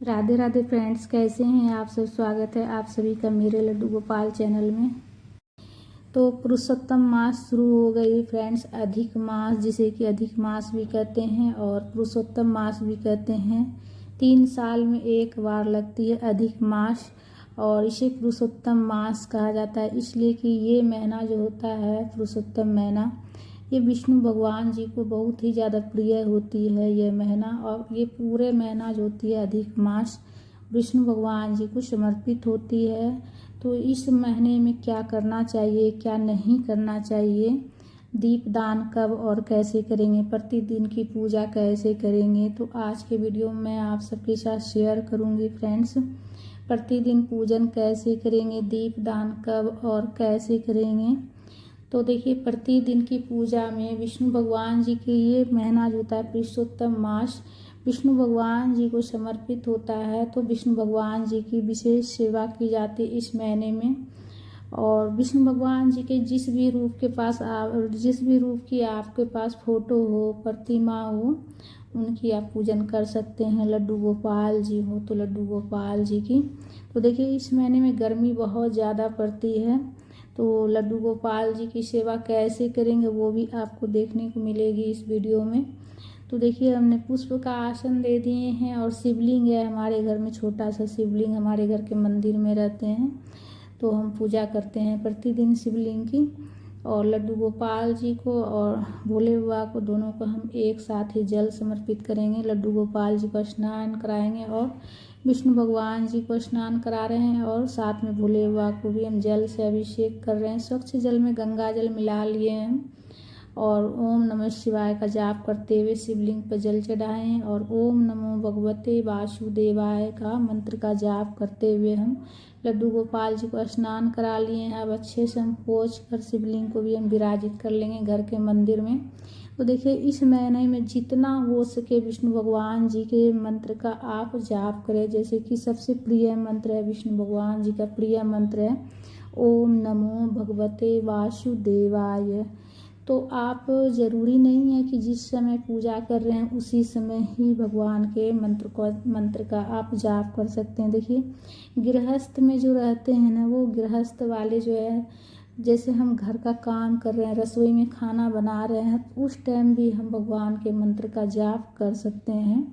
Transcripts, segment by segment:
Radhe Radhe friends, कैसे हैं आप सब। स्वागत है आप सभी का मेरे लड्डू गोपाल चैनल में। तो पुरुषोत्तम मास शुरू हो गई फ्रेंड्स। अधिक मास, जिसे कि अधिक मास भी कहते हैं और पुरुषोत्तम मास भी कहते हैं। 3 साल में एक बार लगती है अधिक मास और इसे पुरुषोत्तम मास कहा जाता है, इसलिए कि ये महीना जो होता है पुरुषोत्तम महीना, ये विष्णु भगवान जी को बहुत ही ज़्यादा प्रिय होती है ये महीना। और ये पूरे महीना जो होती है अधिक मास विष्णु भगवान जी को समर्पित होती है। तो इस महीने में क्या करना चाहिए, क्या नहीं करना चाहिए, दीपदान कब और कैसे करेंगे, प्रतिदिन की पूजा कैसे करेंगे, तो आज के वीडियो में मैं आप सबके साथ शेयर करूंगी फ्रेंड्स। प्रतिदिन पूजन कैसे करेंगे, दीपदान कब और कैसे करेंगे। तो देखिए, प्रतिदिन की पूजा में विष्णु भगवान जी के ये महीना जो होता है पुरुषोत्तम मास विष्णु भगवान जी को समर्पित होता है। तो विष्णु भगवान जी की विशेष सेवा की जाती है इस महीने में। और विष्णु भगवान जी के जिस भी रूप की आपके पास फोटो हो, प्रतिमा हो, उनकी आप पूजन कर सकते हैं। लड्डू गोपाल जी हो तो लड्डू गोपाल जी की। तो देखिए, इस महीने में गर्मी बहुत ज़्यादा पड़ती है, तो लड्डू गोपाल जी की सेवा कैसे करेंगे वो भी आपको देखने को मिलेगी इस वीडियो में। तो देखिए, हमने पुष्प का आसन दे दिए हैं और शिवलिंग है हमारे घर में, छोटा सा शिवलिंग हमारे घर के मंदिर में रहते हैं, तो हम पूजा करते हैं प्रतिदिन शिवलिंग की। और लड्डू गोपाल जी को और भोले बाबा को, दोनों को हम एक साथ ही जल समर्पित करेंगे। लड्डू गोपाल जी को स्नान कराएंगे और विष्णु भगवान जी को स्नान करा रहे हैं और साथ में भोले बाबा को भी हम जल से अभिषेक कर रहे हैं। स्वच्छ जल में गंगा जल मिला लिए हैं हम और ओम नमः शिवाय का जाप करते हुए शिवलिंग पर जल चढ़ाए हैं और ओम नमो भगवते वासुदेवाय का मंत्र का जाप करते हुए हम लड्डू गोपाल जी को स्नान करा लिए हैं। अब अच्छे से हम पोंछ कर शिवलिंग को भी हम विराजित कर लेंगे घर के मंदिर में। तो देखिए, इस महीने में जितना हो सके विष्णु भगवान जी के मंत्र का आप जाप करें। जैसे कि सबसे प्रिय मंत्र है, विष्णु भगवान जी का प्रिय मंत्र है ओम नमो भगवते वासुदेवाय। तो आप ज़रूरी नहीं है कि जिस समय पूजा कर रहे हैं उसी समय ही भगवान के मंत्र का आप जाप कर सकते हैं। देखिए, गृहस्थ में जो रहते हैं ना, वो गृहस्थ वाले जो है, जैसे हम घर का काम कर रहे हैं, रसोई में खाना बना रहे हैं, उस टाइम भी हम भगवान के मंत्र का जाप कर सकते हैं।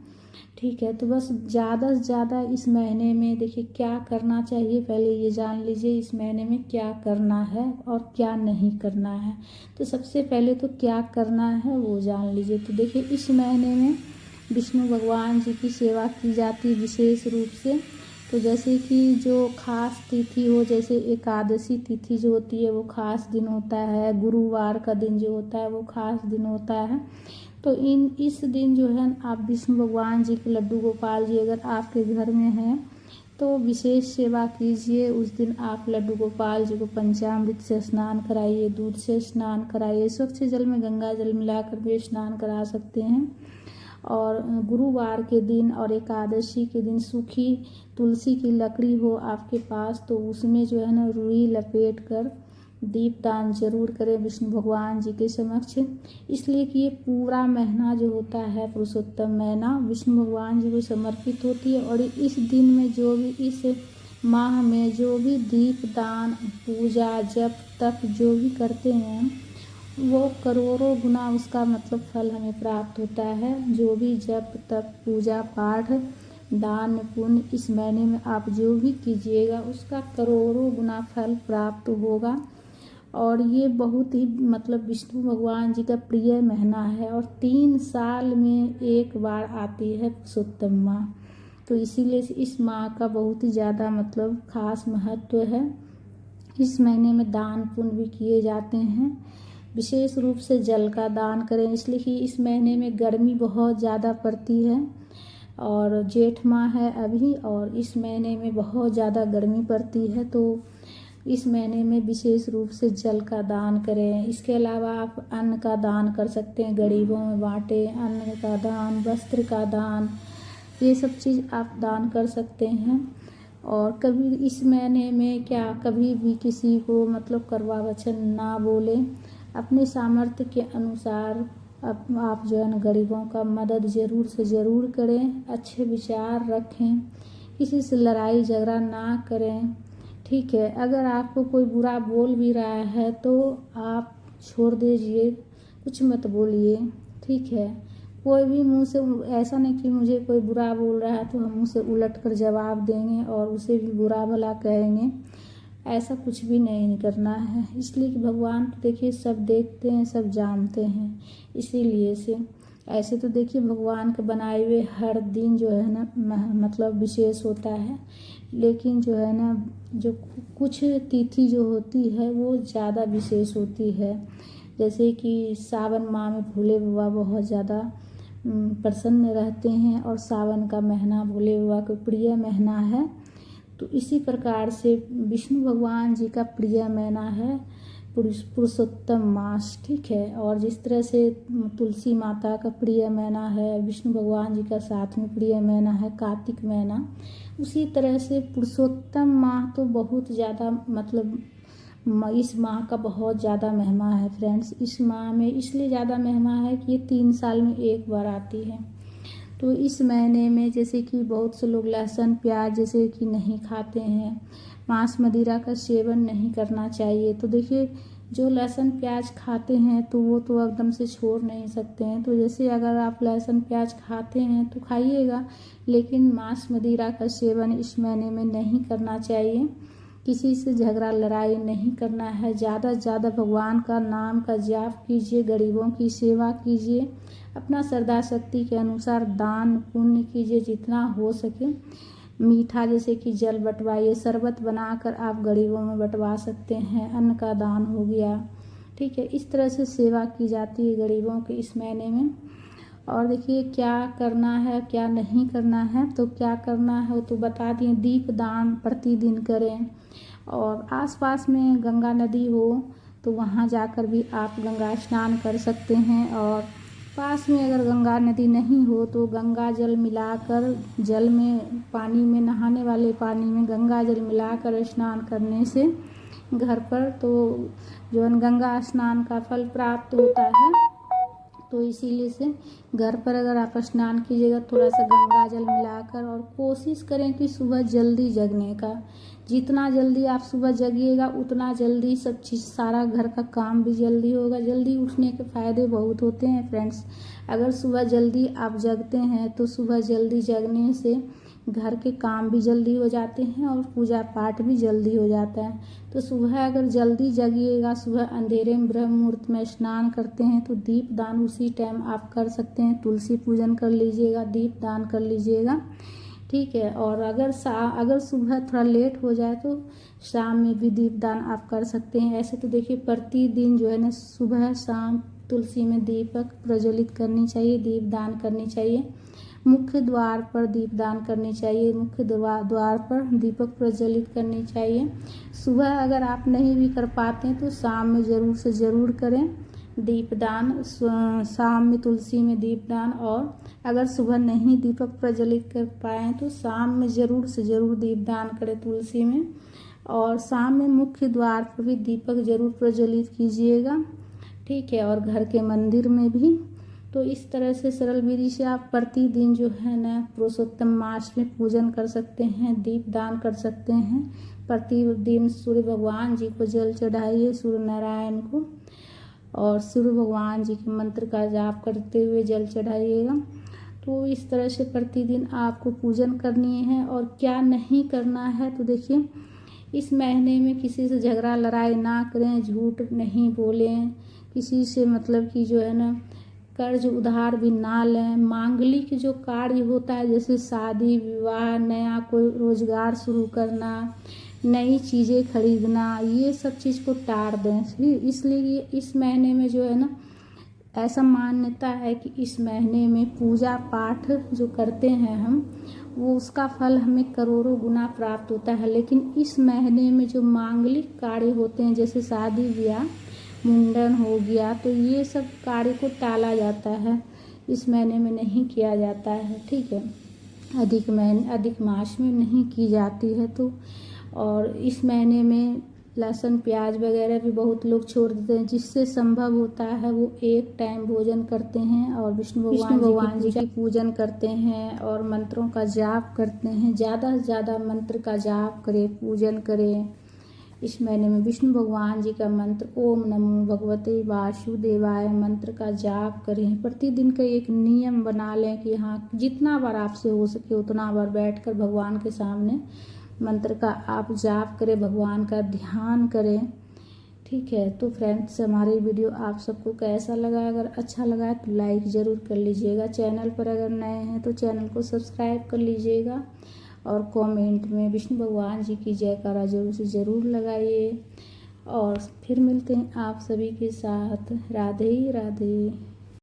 ठीक है, तो बस ज़्यादा से ज़्यादा इस महीने में देखिए क्या करना चाहिए, पहले ये जान लीजिए इस महीने में क्या करना है और क्या नहीं करना है। तो सबसे पहले तो क्या करना है वो जान लीजिए। तो देखिए, इस महीने में विष्णु भगवान जी की सेवा की जाती है विशेष रूप से। तो जैसे कि जो खास तिथि हो, जैसे एकादशी तिथि जो होती है वो खास दिन होता है, गुरुवार का दिन जो होता है वो खास दिन होता है। तो इस दिन जो है आप विष्णु भगवान जी के लड्डू गोपाल जी अगर आपके घर में हैं तो विशेष सेवा कीजिए। उस दिन आप लड्डू गोपाल जी को पंचामृत से स्नान कराइए, दूध से स्नान कराइए, स्वच्छ जल में गंगा जल मिलाकर भी स्नान करा सकते हैं। और गुरुवार के दिन और एकादशी के दिन सूखी तुलसी की लकड़ी हो आपके पास तो उसमें जो है ना रुई लपेट कर दीपदान जरूर करें विष्णु भगवान जी के समक्ष। इसलिए कि ये पूरा महीना जो होता है पुरुषोत्तम महीना विष्णु भगवान जी को समर्पित होती है। और इस दिन में जो भी, इस माह में जो भी दीपदान, पूजा, जप, तप जो भी करते हैं वो करोड़ों गुना उसका मतलब फल हमें प्राप्त होता है। जो भी जप, तप, पूजा, पाठ, दान, पुण्य इस महीने में आप जो भी कीजिएगा उसका करोड़ों गुना फल प्राप्त होगा। और ये बहुत ही मतलब विष्णु भगवान जी का प्रिय महीना है और 3 साल में एक बार आती है पुरुषोत्तम माह। तो इसीलिए इस माह का बहुत ही ज़्यादा मतलब खास महत्व है। इस महीने में दान पुण्य भी किए जाते हैं। विशेष रूप से जल का दान करें, इसलिए कि इस महीने में गर्मी बहुत ज़्यादा पड़ती है और जेठ माह है अभी, और इस महीने में बहुत ज़्यादा गर्मी पड़ती है। तो इस महीने में विशेष रूप से जल का दान करें। इसके अलावा आप अन्न का दान कर सकते हैं, गरीबों में बांटें। अन्न का दान, वस्त्र का दान, ये सब चीज़ आप दान कर सकते हैं। और कभी इस महीने में क्या कभी भी किसी को मतलब करवा वचन ना बोलें, अपने सामर्थ्य के अनुसार अब आप जो है ना गरीबों का मदद ज़रूर से ज़रूर करें, अच्छे विचार रखें, किसी से लड़ाई झगड़ा ना करें, ठीक है। अगर आपको कोई बुरा बोल भी रहा है तो आप छोड़ दीजिए, कुछ मत बोलिए, ठीक है। कोई भी मुंह से ऐसा नहीं कि मुझे कोई बुरा बोल रहा है तो हम मुंह से उलट कर जवाब देंगे और उसे भी बुरा भला कहेंगे, ऐसा कुछ भी नहीं करना है। इसलिए कि भगवान तो देखिए सब देखते हैं, सब जानते हैं, इसीलिए से ऐसे तो देखिए भगवान के बनाए हुए हर दिन जो है ना मतलब विशेष होता है, लेकिन जो है ना जो कुछ तिथि जो होती है वो ज़्यादा विशेष होती है। जैसे कि सावन माह में भोले बाबा बहुत ज़्यादा प्रसन्न रहते हैं और सावन का महीना भोले बाबा का प्रिय महीना है। तो इसी प्रकार से विष्णु भगवान जी का प्रिय महीना है पुरुषोत्तम मास, ठीक है। और जिस तरह से तुलसी माता का प्रिय महीना है, विष्णु भगवान जी का साथ में प्रिय महीना है कार्तिक महीना, उसी तरह से पुरुषोत्तम माह तो बहुत ज़्यादा मतलब इस माह का बहुत ज़्यादा महिमा है फ्रेंड्स। इस माह में इसलिए ज़्यादा महिमा है कि ये 3 साल में एक बार आती है। तो इस महीने में जैसे कि बहुत से लोग लहसुन प्याज जैसे कि नहीं खाते हैं, मांस मदिरा का सेवन नहीं करना चाहिए। तो देखिए जो लहसुन प्याज खाते हैं तो वो तो एकदम से छोड़ नहीं सकते हैं। तो जैसे अगर आप लहसुन प्याज खाते हैं तो खाइएगा, लेकिन मांस मदिरा का सेवन इस महीने में नहीं करना चाहिए। किसी से झगड़ा लड़ाई नहीं करना है। ज़्यादा से ज़्यादा भगवान का नाम का जाप कीजिए, गरीबों की सेवा कीजिए, अपना श्रद्धा शक्ति के अनुसार दान पुण्य कीजिए जितना हो सके। मीठा जैसे कि जल बंटवाइए, शरबत बनाकर आप गरीबों में बंटवा सकते हैं, अन्न का दान हो गया, ठीक है। इस तरह से सेवा की जाती है गरीबों के इस महीने में। और देखिए क्या करना है क्या नहीं करना है, तो क्या करना है वो तो बता दिए। दीप दान प्रतिदिन करें, और आसपास में गंगा नदी हो तो वहाँ जाकर भी आप गंगा स्नान कर सकते हैं। और पास में अगर गंगा नदी नहीं हो तो गंगा जल मिलाकर, जल में पानी में नहाने वाले पानी में गंगा जल मिलाकर स्नान करने से घर पर तो जो गंगा स्नान का फल प्राप्त होता है। तो इसीलिए से घर पर अगर आप स्नान कीजिएगा थोड़ा सा गंगा जल मिलाकर, और कोशिश करें कि सुबह जल्दी जगने का। जितना जल्दी आप सुबह जगिएगा उतना जल्दी सब चीज़ सारा घर का काम भी जल्दी होगा। जल्दी उठने के फ़ायदे बहुत होते हैं फ्रेंड्स। अगर सुबह जल्दी आप जगते हैं तो सुबह जल्दी जगने से घर के काम भी जल्दी हो जाते हैं और पूजा पाठ भी जल्दी हो जाता है। तो सुबह अगर जल्दी जगिएगा, सुबह अंधेरे में ब्रह्म मुहूर्त में स्नान करते हैं तो दीप दान उसी टाइम आप कर सकते हैं। तुलसी पूजन कर लीजिएगा, दीप दान कर लीजिएगा, ठीक है। और अगर सुबह थोड़ा लेट हो जाए तो शाम में भी दीप दान आप कर सकते हैं। ऐसे तो देखिए प्रतिदिन जो है ना सुबह शाम तुलसी में दीपक प्रज्वलित करनी चाहिए, दीप दान करनी चाहिए। मुख्य द्वार पर दीपदान करनी चाहिए, मुख्य द्वार पर दीपक प्रज्वलित करनी चाहिए। सुबह अगर आप नहीं भी कर पाते हैं तो शाम में ज़रूर से ज़रूर करें दीपदान। शाम में तुलसी में दीपदान, और अगर सुबह नहीं दीपक प्रज्वलित कर पाएँ तो शाम में ज़रूर से ज़रूर दीपदान करें तुलसी में। और शाम में मुख्य द्वार पर भी दीपक ज़रूर प्रज्वलित कीजिएगा, ठीक है। और घर के मंदिर में भी। तो इस तरह से सरल विधि से आप प्रतिदिन जो है ना पुरुषोत्तम मास में पूजन कर सकते हैं, दीप दान कर सकते हैं। प्रतिदिन सूर्य भगवान जी को जल चढ़ाइए, सूर्य नारायण को, और सूर्य भगवान जी के मंत्र का जाप करते हुए जल चढ़ाइएगा। तो इस तरह से प्रतिदिन आपको पूजन करनी है। और क्या नहीं करना है तो देखिए इस महीने में किसी से झगड़ा लड़ाई ना करें, झूठ नहीं बोलें, किसी से मतलब कि जो है ना कर्ज उधार भी ना लें। मांगलिक जो कार्य होता है जैसे शादी विवाह, नया कोई रोजगार शुरू करना, नई चीज़ें खरीदना, ये सब चीज़ को टाल दें। इसलिए इस महीने में जो है ना ऐसा मान्यता है कि इस महीने में पूजा पाठ जो करते हैं हम वो उसका फल हमें करोड़ों गुना प्राप्त होता है। लेकिन इस महीने में जो मांगलिक कार्य होते हैं जैसे शादी ब्याह मुंडन हो गया, तो ये सब कार्य को टाला जाता है, इस महीने में नहीं किया जाता है, ठीक है। अधिक मास में नहीं की जाती है। तो और इस महीने में लहसुन प्याज वगैरह भी बहुत लोग छोड़ देते हैं। जिससे संभव होता है वो एक टाइम भोजन करते हैं और विष्णु भगवान जी की पूजन करते हैं और मंत्रों का जाप करते हैं। ज़्यादा से ज़्यादा मंत्र का जाप करें, पूजन करें। इस महीने में विष्णु भगवान जी का मंत्र ओम नमो भगवते वासुदेवाय मंत्र का जाप करें। प्रतिदिन का एक नियम बना लें कि हाँ, जितना बार आपसे हो सके उतना बार बैठकर भगवान के सामने मंत्र का आप जाप करें, भगवान का ध्यान करें। ठीक है, तो फ्रेंड्स हमारी वीडियो आप सबको कैसा लगा? अगर अच्छा लगा है तो लाइक ज़रूर कर लीजिएगा। चैनल पर अगर नए हैं तो चैनल को सब्सक्राइब कर लीजिएगा और कमेंट में विष्णु भगवान जी की जयकारा जरूर से ज़रूर लगाइए। और फिर मिलते हैं आप सभी के साथ। राधे राधे।